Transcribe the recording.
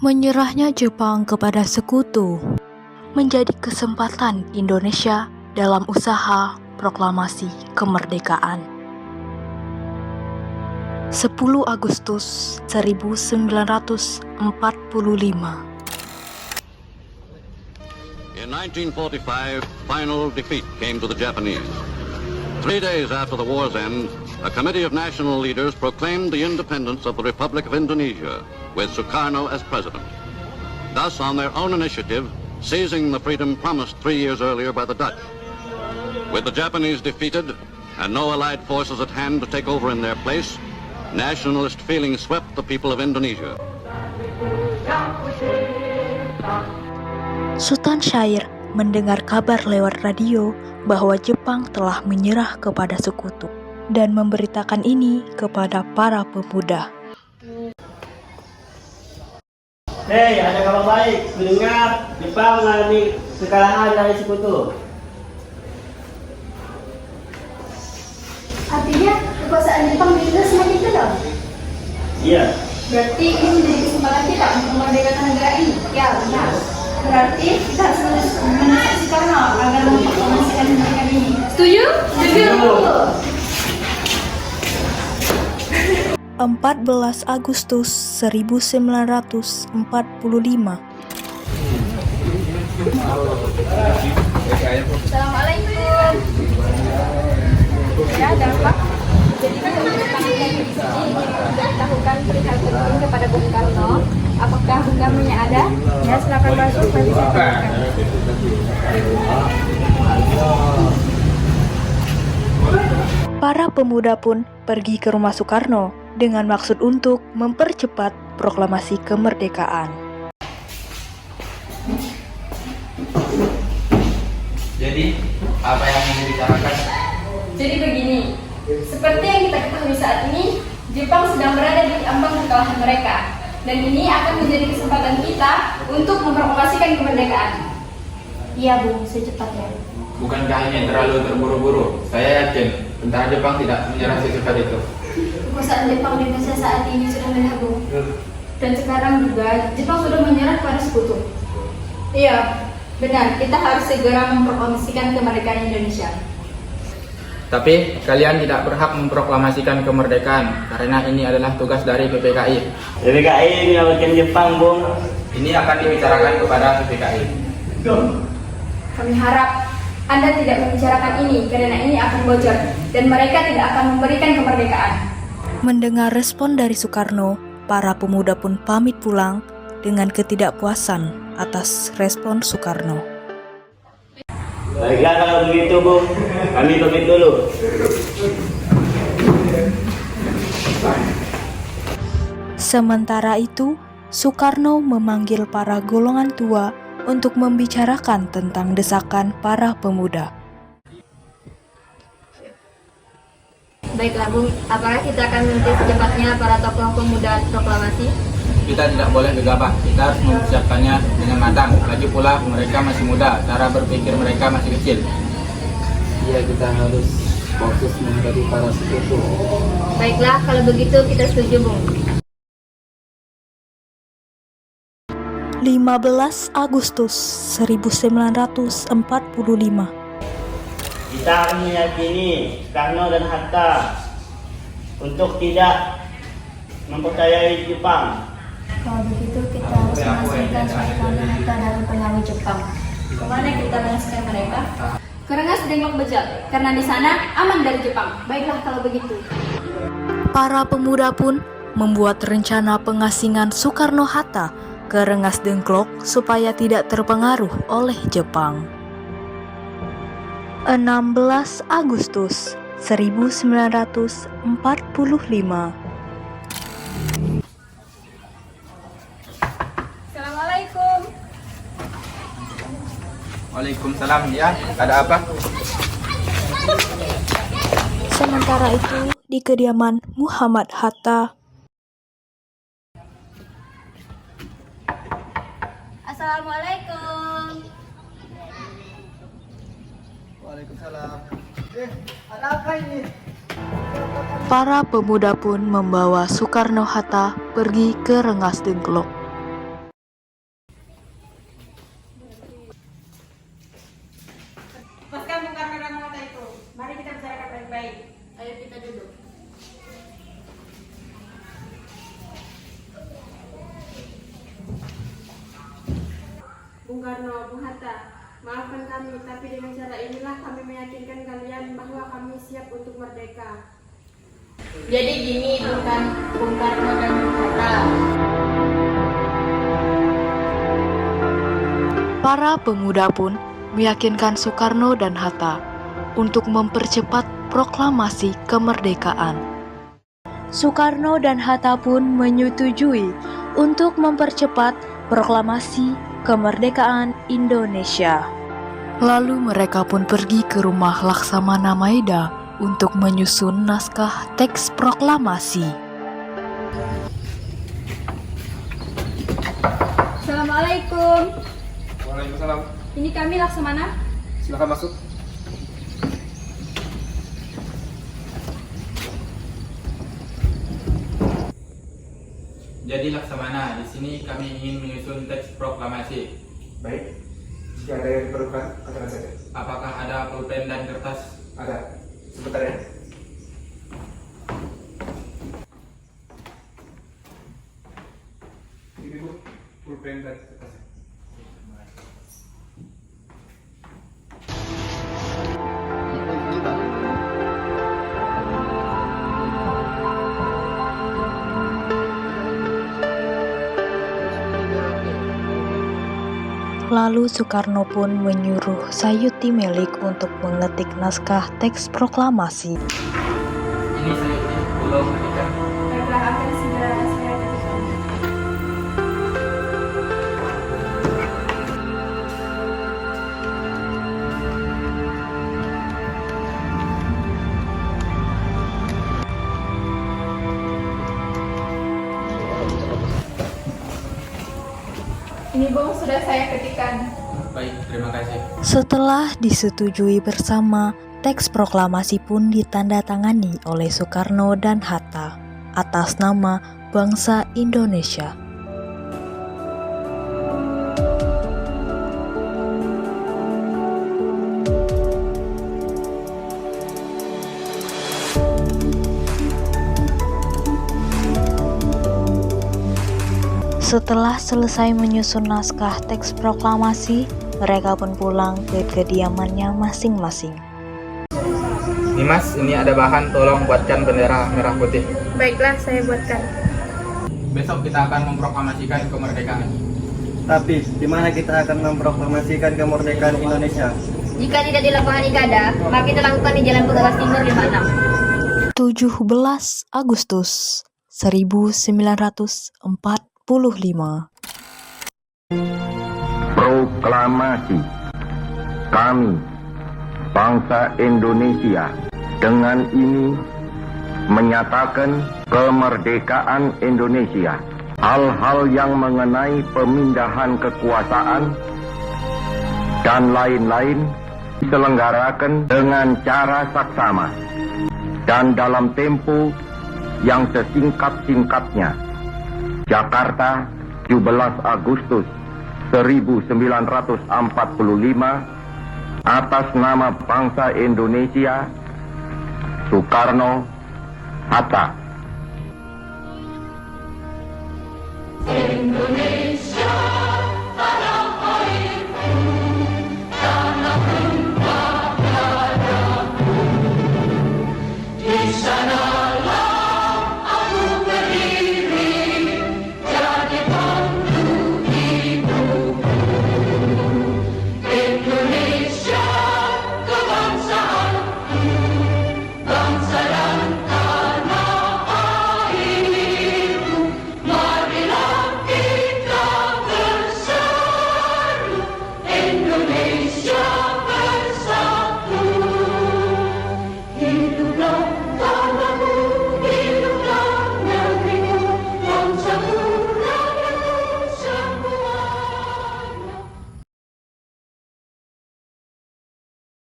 Menyerahnya Jepang kepada sekutu menjadi kesempatan Indonesia dalam usaha proklamasi kemerdekaan. 10 Agustus 1945. In 1945, final defeat came to the Japanese. 3 days after the war's end, a committee of national leaders proclaimed the independence of the Republic of Indonesia, with Sukarno as president. Thus, on their own initiative, seizing the freedom promised 3 years earlier by the Dutch. With the Japanese defeated and no allied forces at hand to take over in their place, nationalist feeling swept the people of Indonesia. Sultan Syahrir mendengar kabar lewat radio bahwa Jepang telah menyerah kepada sekutu dan memberitakan ini kepada para pemuda. Hei, ada kabar baik. Mendengar Jepang mengalami kekalahan dari sekutu. Artinya kekuasaan Jepang di Indonesia semakin kendor. Iya. Berarti ini menjadi kesempatan kita untuk memerdekakan negara ini. Ya, benar. Berarti kita harus mendesak Soekarno agar memproklamasikan kemerdekaan ini. Setuju? Setuju. 14 Agustus 1945. Assalamualaikum. Ya, dampak. Jadi kemerdekaan yang di sini memberitahukan perihal penting kepada Bung Karno. Apakah Bung Karnonya ada? Ya, silakan masuk. Nanti saya tanyakan. Para pemuda pun pergi ke rumah Soekarno dengan maksud untuk mempercepat proklamasi kemerdekaan. Jadi, apa yang ingin dibicarakan? Jadi begini, seperti yang kita ketahui saat ini, Jepang sedang berada di ambang kekalahan mereka. Dan ini akan menjadi kesempatan kita untuk memproklamasikan kemerdekaan. Iya, Bung, secepatnya. Bukankah ini terlalu terburu-buru? Saya yakin tentara Jepang tidak menyerah secepat itu. Kekuasaan Jepang di Indonesia saat ini sudah menyerah, Bung. Dan sekarang juga Jepang sudah menyerah kepada sekutu. Iya, benar. Kita harus segera memproklamasikan kemerdekaan Indonesia. Tapi kalian tidak berhak memproklamasikan kemerdekaan karena ini adalah tugas dari PPKI. PPKI menyelamatkan Jepang, Bung. Ini akan dibicarakan kepada PPKI. Kami harap Anda tidak membicarakan ini karena ini akan bocor dan mereka tidak akan memberikan kemerdekaan. Mendengar respon dari Soekarno, para pemuda pun pamit pulang dengan ketidakpuasan atas respon Soekarno. Baiklah kalau begitu, Bung. Kami pamit dulu. Sementara itu, Soekarno memanggil para golongan tua untuk membicarakan tentang desakan para pemuda. Baiklah, Bung. Apakah kita akan menuntut secepatnya para tokoh pemuda proklamasi? Kita tidak boleh gegabah, kita harus mempersiapkannya dengan matang. Lagi pula mereka masih muda, cara berpikir mereka masih kecil. Iya, kita harus fokus menghadapi para sekutu. Baiklah, kalau begitu kita setuju, Bung. 15 Agustus 1945. Kita harus meyakini Soekarno dan Hatta untuk tidak mempercayai Jepang. Kalau begitu kita harus menghasilkan Soekarno Hatta dari pengaruh Jepang. Kemana kita menghasilkan mereka? Ke Rengas Dengklok Begal, karena di sana aman dari Jepang. Baiklah kalau begitu. Para pemuda pun membuat rencana pengasingan Soekarno-Hatta ke Rengas Dengklok supaya tidak terpengaruh oleh Jepang. 16 Agustus 1945. Assalamualaikum. Waalaikumsalam, ya. Ada apa? Sementara itu, di kediaman Muhammad Hatta, Assalamualaikum. Waalaikumsalam. Ada apa ini? para pemuda pun membawa Soekarno-Hatta pergi ke Rengas Dengklok. Bung Karno, Bung Hatta. Maafkan kami, tapi dengan cara inilah kami meyakinkan kalian bahwa kami siap untuk merdeka. Jadi gini Bung Karno dan Bung Hatta. Para pemuda pun meyakinkan Soekarno dan Hatta untuk mempercepat proklamasi kemerdekaan. Soekarno dan Hatta pun menyetujui untuk mempercepat proklamasi kemerdekaan Indonesia. Lalu mereka pun pergi ke rumah Laksamana Maeda untuk menyusun naskah teks proklamasi. Assalamualaikum. Waalaikumsalam. Ini kami Laksamana. Silakan masuk. Jadi Laksamana, di sini kami ingin menyusun teks proklamasi. Baik, jika ada yang diperlukan, katakan saja. Apakah ada pulpen dan kertas? Ada. Sebentar ya. Ini Bu, pulpen dan kertas. Lalu Soekarno pun menyuruh Sayuti Melik untuk mengetik naskah teks proklamasi. Ini saya belum menikah. Baiklah, akan segera saya ketikkan. Ini Bung, sudah saya ketikkan. Baik, terima kasih. Setelah disetujui bersama, teks proklamasi pun ditandatangani oleh Soekarno dan Hatta atas nama bangsa Indonesia. Setelah selesai menyusun naskah teks proklamasi, mereka pun pulang ke kediamannya masing-masing. Nimas, ini ada bahan, tolong buatkan bendera merah putih. Baiklah, saya buatkan. Besok kita akan memproklamasikan kemerdekaan. Tapi di mana kita akan memproklamasikan kemerdekaan Indonesia? Jika tidak di lapangan Ikada, maka kita lakukan di Jalan Pegawas Timur 56. 17 Agustus 1945. Proklamasi. Kami, bangsa Indonesia, dengan ini menyatakan kemerdekaan Indonesia. Hal-hal yang mengenai pemindahan kekuasaan dan lain-lain diselenggarakan dengan cara saksama dan dalam tempo yang sesingkat-singkatnya. Jakarta, 17 Agustus 1945, atas nama bangsa Indonesia, Soekarno Hatta. Indonesia.